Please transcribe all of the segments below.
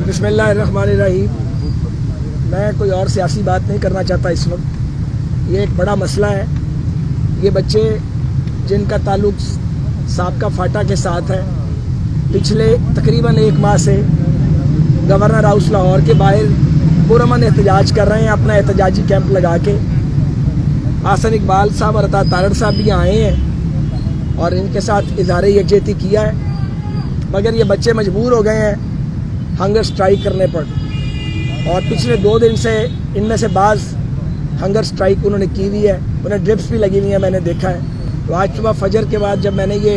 बिस्मिल्लाहिर्रहमानिर्रहीम। मैं कोई और सियासी बात नहीं करना चाहता इस वक्त। ये एक बड़ा मसला है। ये बच्चे जिनका ताल्लुक़ साबका फाटा के साथ है, पिछले तकरीबन 1 माह से गवर्नर हाउस लाहौर के बाहर पुरअमन एहतजाज कर रहे हैं, अपना एहतजाजी कैंप लगा के। हसन इकबाल साहब और अता तारड़ साहब भी आए हैं और इनके साथ इजहार यकजहती किया है, मगर ये बच्चे मजबूर हो गए हैं हंगर स्ट्राइक करने पर। और पिछले 2 दिन से इनमें से बाज़ हंगर स्ट्राइक उन्होंने की हुई है, उन्हें ड्रिप्स भी लगी हुई हैं, मैंने देखा है। तो आज सुबह फजर के बाद जब मैंने ये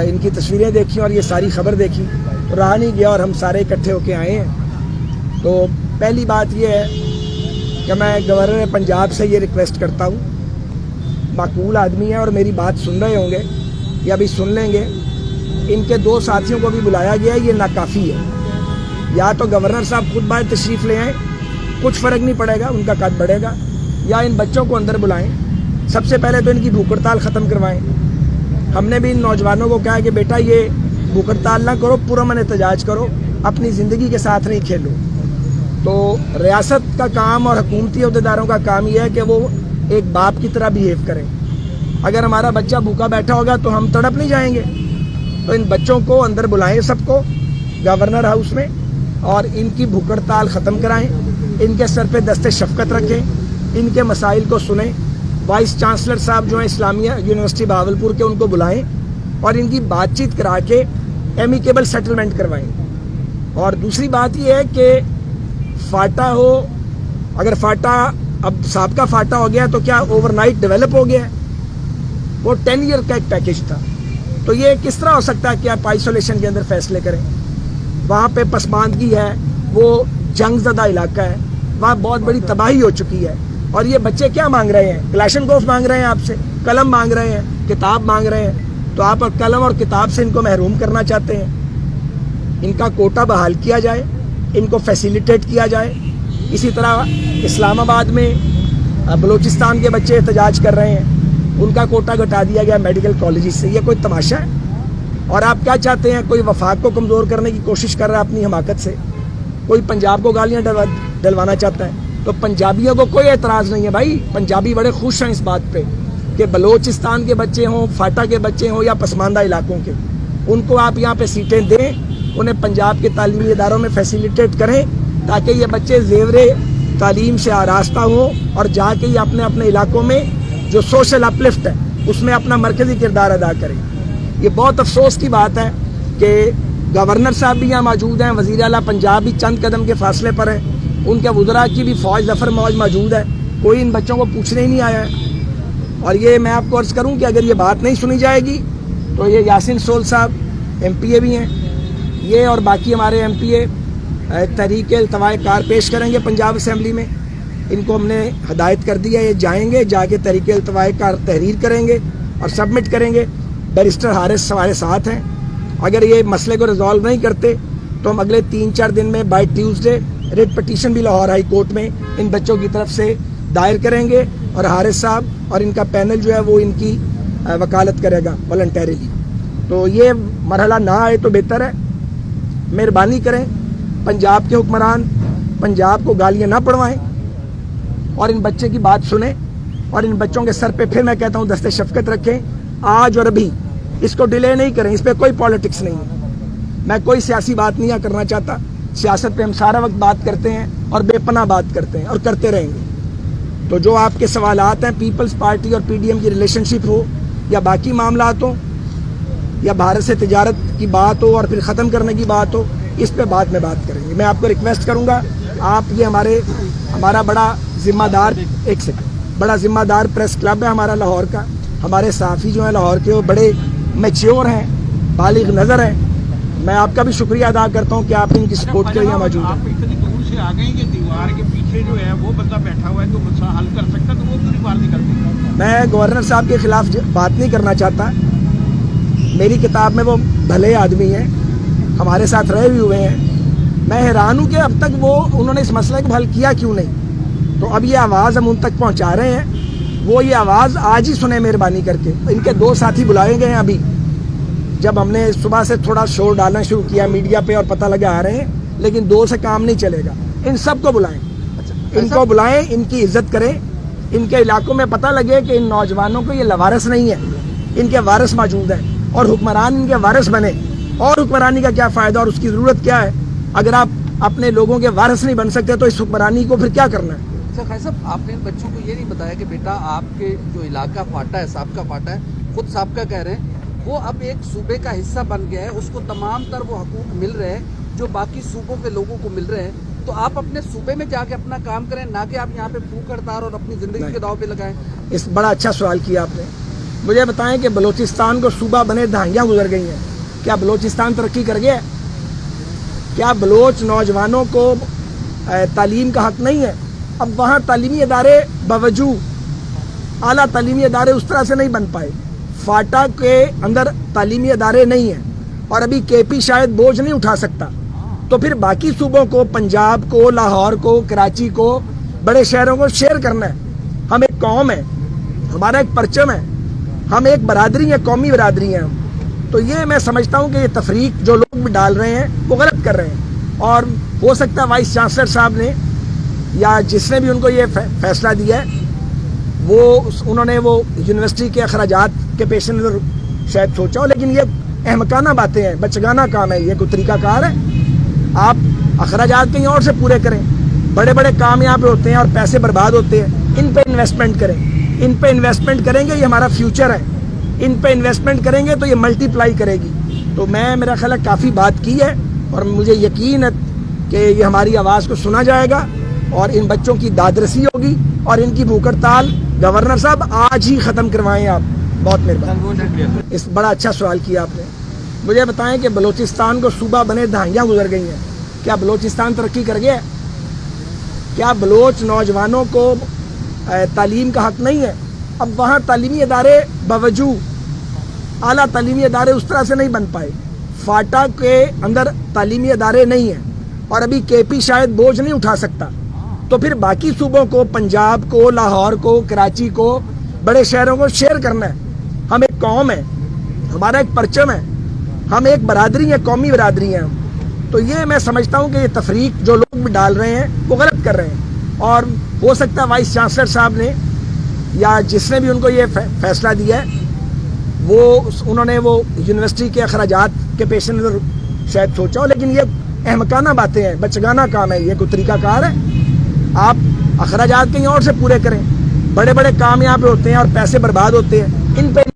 इनकी तस्वीरें देखी और ये सारी खबर देखी तो रहा नहीं गया और हम सारे इकट्ठे होके आए हैं। तो पहली बात ये है कि मैं गवर्नर पंजाब से ये रिक्वेस्ट करता हूँ, माकूल आदमी है और मेरी बात सुन रहे होंगे या अभी सुन लेंगे। इनके 2 साथियों को भी बुलाया गया है, ये नाकाफ़ी है। या तो गवर्नर साहब खुद बाहर तशरीफ़ ले आएँ, कुछ फ़र्क नहीं पड़ेगा, उनका कद बढ़ेगा, या इन बच्चों को अंदर बुलाएं। सबसे पहले तो इनकी भूख हड़ताल ख़त्म करवाएं। हमने भी इन नौजवानों को कहा कि बेटा ये भूख हड़ताल ना करो, पुरअमन एहतजाज करो, अपनी ज़िंदगी के साथ नहीं खेलो। तो रियासत का काम और हुकूमती अहदेदारों का काम यह है कि वो एक बाप की तरह बिहेव करें। अगर हमारा बच्चा भूखा बैठा होगा तो हम तड़प नहीं जाएंगे। तो इन बच्चों को अंदर बुलाएं, सबको गवर्नर हाउस में, और इनकी भूख हड़ताल ख़त्म कराएं। इनके सर पे दस्ते शफ़क़त रखें, इनके मसाइल को सुनें। वाइस चांसलर साहब जो हैं इस्लामिया यूनिवर्सिटी बहावलपुर के, उनको बुलाएं और इनकी बातचीत करा के एमिकेबल सेटलमेंट करवाएं। और दूसरी बात यह है कि फाटा हो, अगर फाटा अब साबका फाटा हो गया तो क्या ओवरनाइट डेवलप हो गया? वो 10 ईयर का एक पैकेज था। तो ये किस तरह हो सकता है कि आप आइसोलेशन के अंदर फैसले करें? वहाँ पे पसमानदगी है, वो जंगज़दा इलाका है, वहाँ बहुत बड़ी तबाही हो चुकी है। और ये बच्चे क्या मांग रहे हैं? क्लैशनकोफ मांग रहे हैं आपसे, कलम मांग रहे हैं, किताब मांग रहे हैं। तो आप कलम और किताब से इनको महरूम करना चाहते हैं। इनका कोटा बहाल किया जाए, इनको फैसिलिटेट किया जाए। इसी तरह इस्लामाबाद में बलूचिस्तान के बच्चे एहतजाज कर रहे हैं, उनका कोटा घटा दिया गया मेडिकल कॉलेज से। ये कोई तमाशा है? और आप क्या चाहते हैं? कोई वफाक को कमज़ोर करने की कोशिश कर रहा है अपनी हमाकत से, कोई पंजाब को गालियाँ डलवाना चाहता है। तो पंजाबियों को कोई एतराज़ नहीं है भाई, पंजाबी बड़े खुश हैं इस बात पे कि बलूचिस्तान के बच्चे हों, फाटा के बच्चे हों या पसमानदा इलाकों के, उनको आप यहाँ पे सीटें दें, उन्हें पंजाब के तालीमी इदारों में फैसिलिटेट करें ताकि ये बच्चे ज़ेवरे तालीम से आरास्ता हों और जाके ये अपने अपने इलाकों में जो सोशल अपलिफ्ट है उसमें अपना मरकज़ी किरदार अदा करें। ये बहुत अफसोस की बात है कि गवर्नर साहब भी यहाँ मौजूद हैं, वज़ीर आला पंजाब भी चंद कदम के फासले पर है, उनके वज़रा की भी फ़ौज ज़फ़र मौज मौजूद है, कोई इन बच्चों को पूछने ही नहीं आया है। और ये मैं आपको अर्ज़ करूँ कि अगर ये बात नहीं सुनी जाएगी तो ये यासिन सोल साहब MPA भी हैं, ये और बाकी हमारे MPA तहरीक इल्तवाए कार पेश करेंगे पंजाब असम्बली में। इनको हमने हदायत कर दिया, ये जाएंगे, जाके तहरीक इल्तवाए कार तहरीर करेंगे और सबमिट करेंगे। बैरिस्टर हारिस हमारे साथ हैं। अगर ये मसले को रिजॉल्व नहीं करते तो हम अगले 3-4 दिन में बाय ट्यूसडे रिट पटिशन भी लाहौर हाई कोर्ट में इन बच्चों की तरफ से दायर करेंगे और हारिस साहब और इनका पैनल जो है वो इनकी वकालत करेगा वॉलंटरीली। तो ये मरहला ना आए तो बेहतर है। मेहरबानी करें, पंजाब के हुक्मरान पंजाब को गालियाँ ना पड़वाएं और इन बच्चे की बात सुने और इन बच्चों के सर पे फिर मैं कहता हूँ दस्ते शफ़क़त रखें आज और अभी। इसको डिले नहीं करें, इस पर कोई पॉलिटिक्स नहीं है। मैं कोई सियासी बात नहीं करना चाहता। सियासत पे हम सारा वक्त बात करते हैं और बेपनाह बात करते हैं और करते रहेंगे। तो जो आपके सवालात हैं, पीपल्स पार्टी और PDM की रिलेशनशिप हो या बाकी मामलात हो या भारत से तिजारत की बात हो और फिर ख़त्म करने की बात हो, इस पे बाद में बात करेंगे। मैं आपको रिक्वेस्ट करूँगा, आप ये हमारा बड़ा ज़िम्मेदार बड़ा ज़िम्मेदार प्रेस क्लब है हमारा लाहौर का। हमारे सहाफ़ी जो हैं लाहौर के वो बड़े मैच्योर हैं, बालिग नज़र हैं। मैं आपका भी शुक्रिया अदा करता हूँ कि आप इनकी सपोर्ट के लिए मौजूद हैं। आप इतनी दूर से आ गए कि दीवार के पीछे जो है वो बंदा बैठा हुआ है तो मसला हल कर सकता, तो वो क्यों नहीं बाहर निकलते? मैं गवर्नर साहब के खिलाफ बात नहीं करना चाहता। मेरी किताब में वो भले आदमी हैं, हमारे साथ रहे भी हुए हैं। मैं हैरान हूँ कि अब तक उन्होंने इस मसले को हल किया क्यों नहीं। तो अब ये आवाज़ हम उन तक पहुँचा रहे हैं, वो ये आवाज़ आज ही सुने मेहरबानी करके। इनके 2 साथी बुलाए गए हैं अभी, जब हमने सुबह से थोड़ा शोर डालना शुरू किया मीडिया पे और पता लगा आ रहे हैं, لیکن دو سے کام نہیں چلے گا. ان سب کو بلائیں, ان کو بلائیں, ان کی عزت کریں, ان کے علاقوں میں پتہ لگے کہ ان نوجوانوں کو یہ لوارث نہیں ہے, ان کے وارث موجود ہیں اور حکمران ان کے وارث بنے. اور حکمرانی کا کیا فائدہ اور اس کی ضرورت کیا ہے؟ اگر آپ اپنے لوگوں کے وارث نہیں بن سکتے تو اس حکمرانی کو پھر کیا کرنا ہے؟ خیر صاحب, آپ نے ان بچوں کو یہ نہیں بتایا کہ بیٹا آپ کے جو علاقہ فاٹا ہے, سابقہ فاٹا ہے, خود سابقہ کہہ رہے ہیں, وہ اب ایک صوبے کا حصہ بن گیا ہے, اس کو تمام تر وہ حقوق مل رہے ہیں جو باقی صوبوں کے لوگوں کو مل رہے ہیں. تو آپ اپنے صوبے میں جا کے اپنا کام کریں, نہ کہ آپ یہاں پہ بھوک ہڑتال اور اپنی زندگی کے داؤ پہ لگائیں. اس بڑا اچھا سوال کیا آپ نے. مجھے بتائیں کہ بلوچستان کو صوبہ بنے دہائیاں گزر گئی ہیں, کیا بلوچستان ترقی کر گیا ہے؟ کیا بلوچ نوجوانوں کو تعلیم کا حق نہیں ہے؟ اب وہاں تعلیمی ادارے باوجود اعلیٰ تعلیمی ادارے اس طرح سے نہیں بن پائے. فاٹا کے اندر تعلیمی ادارے نہیں ہیں اور ابھی کے پی شاید بوجھ نہیں اٹھا سکتا, تو پھر باقی صوبوں کو, پنجاب کو, لاہور کو, کراچی کو, بڑے شہروں کو شیئر کرنا ہے. ہم ایک قوم ہے, ہمارا ایک پرچم ہے, ہم ایک برادری ہیں, قومی برادری ہیں. تو یہ میں سمجھتا ہوں کہ یہ تفریق جو لوگ بھی ڈال رہے ہیں وہ غلط کر رہے ہیں. اور ہو سکتا ہے وائس چانسلر صاحب نے یا جس نے بھی ان کو یہ فیصلہ دیا ہے انہوں نے وہ یونیورسٹی کے اخراجات کے پیش نظر شاید سوچا ہو, لیکن یہ احمقانہ باتیں ہیں, بچگانہ کام ہے. یہ کوئی طریقہ کار ہے؟ آپ اخراجات کہیں اور سے پورے کریں. بڑے بڑے کام یہاں پہ ہوتے ہیں اور پیسے برباد ہوتے ہیں, ان پہ انویسٹمنٹ کریں. ان پہ انویسٹمنٹ کریں گے, یہ ہمارا فیوچر ہے. ان پہ انویسٹمنٹ کریں گے تو یہ ملٹی پلائی کرے گی. تو میرا خیال ہے کافی بات کی ہے اور مجھے یقین ہے کہ یہ ہماری آواز کو سنا جائے گا اور ان بچوں کی دادرسی ہوگی اور ان کی بھوک ہڑتال گورنر صاحب آج ہی ختم کروائیں آپ. بہت مہربانی. اس بڑا اچھا سوال کیا آپ نے. مجھے بتائیں کہ بلوچستان کو صوبہ بنے دہائیاں گزر گئی ہیں, کیا بلوچستان ترقی کر گیا ہے؟ کیا بلوچ نوجوانوں کو تعلیم کا حق نہیں ہے؟ اب وہاں تعلیمی ادارے باوجود اعلیٰ تعلیمی ادارے اس طرح سے نہیں بن پائے. فاٹا کے اندر تعلیمی ادارے نہیں ہیں اور ابھی کے پی شاید بوجھ نہیں اٹھا سکتا, تو پھر باقی صوبوں کو, پنجاب کو, لاہور کو, کراچی کو, بڑے شہروں کو شیئر کرنا ہے. ہم ایک قوم ہے, ہمارا ایک پرچم ہے, ہم ایک برادری ہیں, قومی برادری ہیں. تو یہ میں سمجھتا ہوں کہ یہ تفریق جو لوگ بھی ڈال رہے ہیں وہ غلط کر رہے ہیں. اور ہو سکتا ہے وائس چانسلر صاحب نے یا جس نے بھی ان کو یہ فیصلہ دیا ہے انہوں نے وہ یونیورسٹی کے اخراجات کے پیش نظر شاید سوچا ہو, لیکن یہ احمقانہ باتیں ہیں, بچگانہ کام ہے. یہ کوئی طریقہ کار ہے؟ آپ اخراجات کہیں اور سے پورے کریں. بڑے بڑے کام یہاں پہ ہوتے ہیں اور پیسے برباد ہوتے ہیں, ان پہ